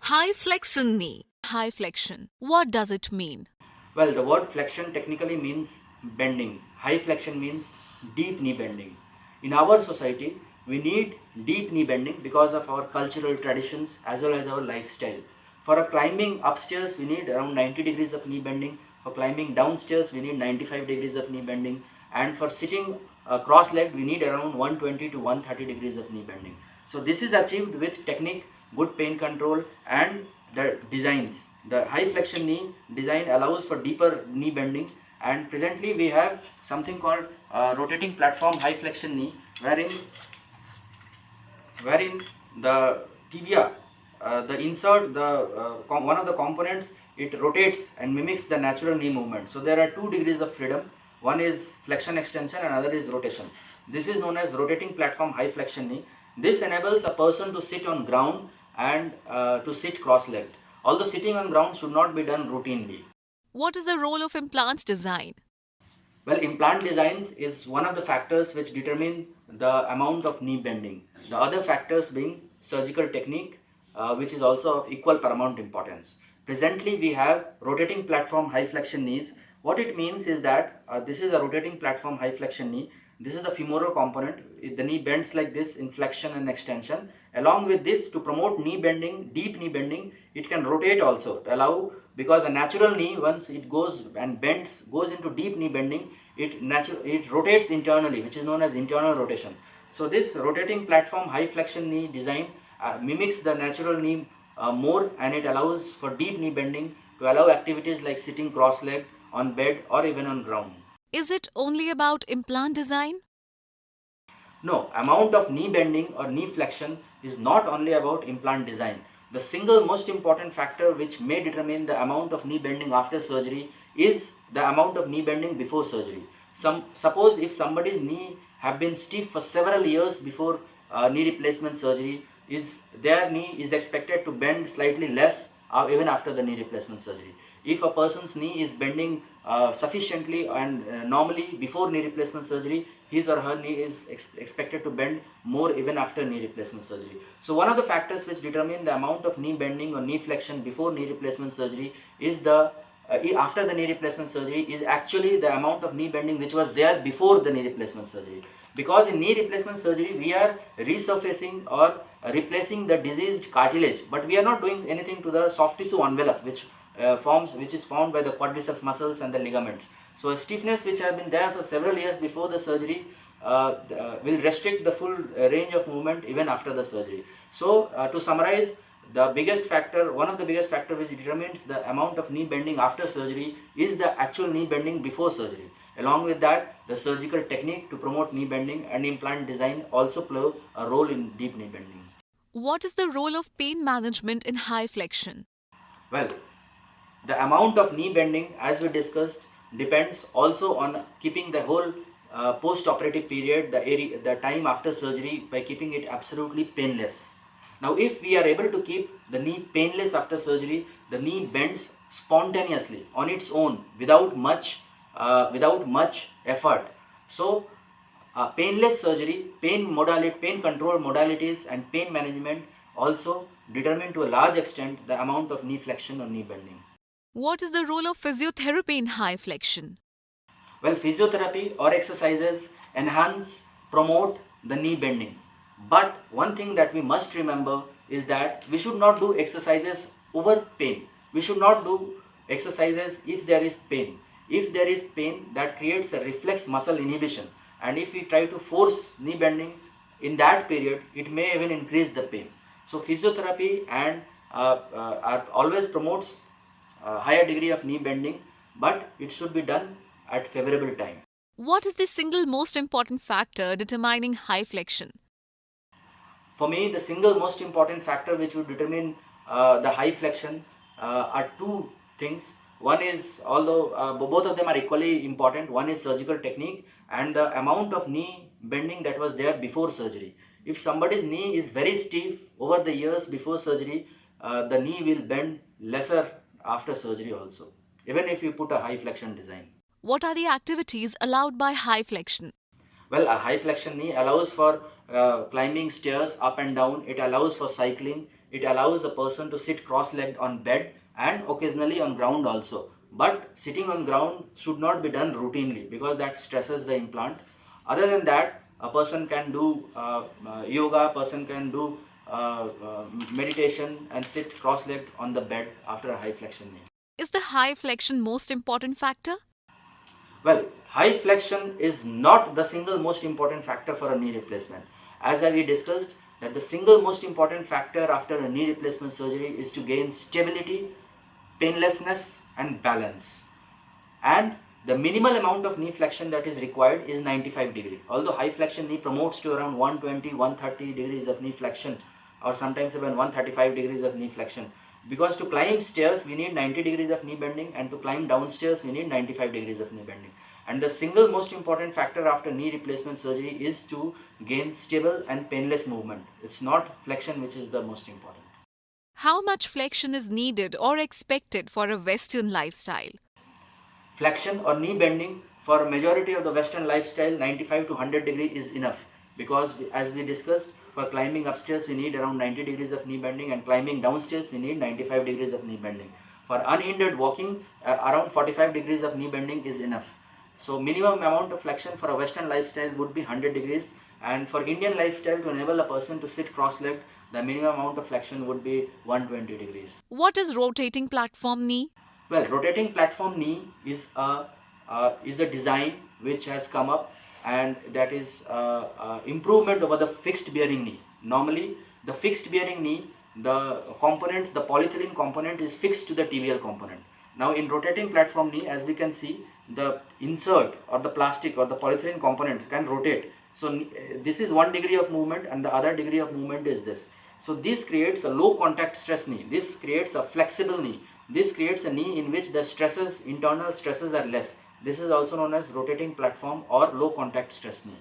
High flexion knee. High flexion. What does it mean? Well, the word flexion technically means bending. High flexion means deep knee bending. In our society, we need deep knee bending because of our cultural traditions as well as our lifestyle. For a climbing upstairs, we need around 90 degrees of knee bending. For climbing downstairs, we need 95 degrees of knee bending. And for sitting cross-legged, we need around 120 to 130 degrees of knee bending. So this is achieved with technique, good pain control, and the designs. The high flexion knee design allows for deeper knee bending, and presently we have something called rotating platform high flexion knee, wherein the tibia, the insert, one of the components, it rotates and mimics the natural knee movement. So there are 2 degrees of freedom. One is flexion extension and another is rotation. This is known as rotating platform high flexion knee. This enables a person to sit on ground and to sit cross-legged. Although sitting on ground should not be done routinely. What is the role of implants design? Well, implant designs is one of the factors which determine the amount of knee bending. The other factors being surgical technique, which is also of equal paramount importance. Presently, we have rotating platform high flexion knees. What it means is that this is a rotating platform high flexion knee. This is the femoral component. The knee bends like this in flexion and extension. Along with this, to promote knee bending, deep knee bending, it can rotate also to allow, because a natural knee, once it goes and bends, goes into deep knee bending, it rotates internally, which is known as internal rotation. So this rotating platform high flexion knee design mimics the natural knee more, and it allows for deep knee bending to allow activities like sitting cross-legged on bed or even on ground. Is it only about implant design? No, amount of knee bending or knee flexion is not only about implant design. The single most important factor which may determine the amount of knee bending after surgery is the amount of knee bending before surgery. Suppose if somebody's knee have been stiff for several years before knee replacement surgery, their knee is expected to bend slightly less even after the knee replacement surgery. If a person's knee is bending sufficiently and normally before knee replacement surgery, his or her knee is expected to bend more even after knee replacement surgery. So one of the factors which determine the amount of knee bending or knee flexion before knee replacement surgery is after the knee replacement surgery is actually the amount of knee bending which was there before the knee replacement surgery. Because in knee replacement surgery we are resurfacing or replacing the diseased cartilage, but we are not doing anything to the soft tissue envelope which is formed by the quadriceps muscles and the ligaments. So a stiffness which has been there for several years before the surgery will restrict the full range of movement even after the surgery. So to summarize, one of the biggest factor which determines the amount of knee bending after surgery is the actual knee bending before surgery. Along with that, the surgical technique to promote knee bending and implant design also play a role in deep knee bending. What is the role of pain management in high flexion? Well, the amount of knee bending, as we discussed, depends also on keeping the whole post-operative period, the time after surgery, by keeping it absolutely painless. Now, if we are able to keep the knee painless after surgery, the knee bends spontaneously on its own without much effort. So, painless surgery, pain control modalities, and pain management also determine to a large extent the amount of knee flexion or knee bending. What is the role of physiotherapy in high flexion? Well, physiotherapy or exercises enhance, promote the knee bending. But one thing that we must remember is that we should not do exercises over pain. We should not do exercises if there is pain. If there is pain, that creates a reflex muscle inhibition. And if we try to force knee bending in that period, it may even increase the pain. So physiotherapy and always promotes a higher degree of knee bending, but it should be done at favorable time. What is the single most important factor determining high flexion? For me, the single most important factor which would determine the high flexion are two things. One is, although both of them are equally important, one is surgical technique and the amount of knee bending that was there before surgery. If somebody's knee is very stiff over the years before surgery, the knee will bend lesser after surgery also, even if you put a high flexion design. What are the activities allowed by high flexion? Well, a high flexion knee allows for climbing stairs up and down. It allows for cycling. It allows a person to sit cross-legged on bed and occasionally on ground also. But sitting on ground should not be done routinely because that stresses the implant. Other than that, a person can do yoga, person can do meditation and sit cross-legged on the bed after a high flexion knee. Is the high flexion most important factor? Well, high flexion is not the single most important factor for a knee replacement. As we discussed, that the single most important factor after a knee replacement surgery is to gain stability, painlessness and balance. And the minimal amount of knee flexion that is required is 95 degree. Although high flexion knee promotes to around 120, 130 degrees of knee flexion, or sometimes even 135 degrees of knee flexion. Because to climb stairs we need 90 degrees of knee bending, and to climb downstairs we need 95 degrees of knee bending. And the single most important factor after knee replacement surgery is to gain stable and painless movement. It's not flexion which is the most important. How much flexion is needed or expected for a Western lifestyle? Flexion or knee bending for a majority of the Western lifestyle, 95 to 100 degree is enough, because as we discussed, for climbing upstairs we need around 90 degrees of knee bending, and climbing downstairs we need 95 degrees of knee bending. For unhindered walking, around 45 degrees of knee bending is enough. So minimum amount of flexion for a Western lifestyle would be 100 degrees, and for Indian lifestyle, to enable a person to sit cross-legged, the minimum amount of flexion would be 120 degrees. What is rotating platform knee? Well, rotating platform knee is a design which has come up, and that is improvement over the fixed bearing knee. Normally, the fixed bearing knee, the component, the polyethylene component is fixed to the tibial component. Now, in rotating platform knee, as we can see, the insert or the plastic or the polyethylene component can rotate. So, this is 1 degree of movement, and the other degree of movement is this. So this creates a low contact stress knee. This creates a flexible knee. This creates a knee in which the stresses, internal stresses are less. This is also known as rotating platform or low contact stress knee.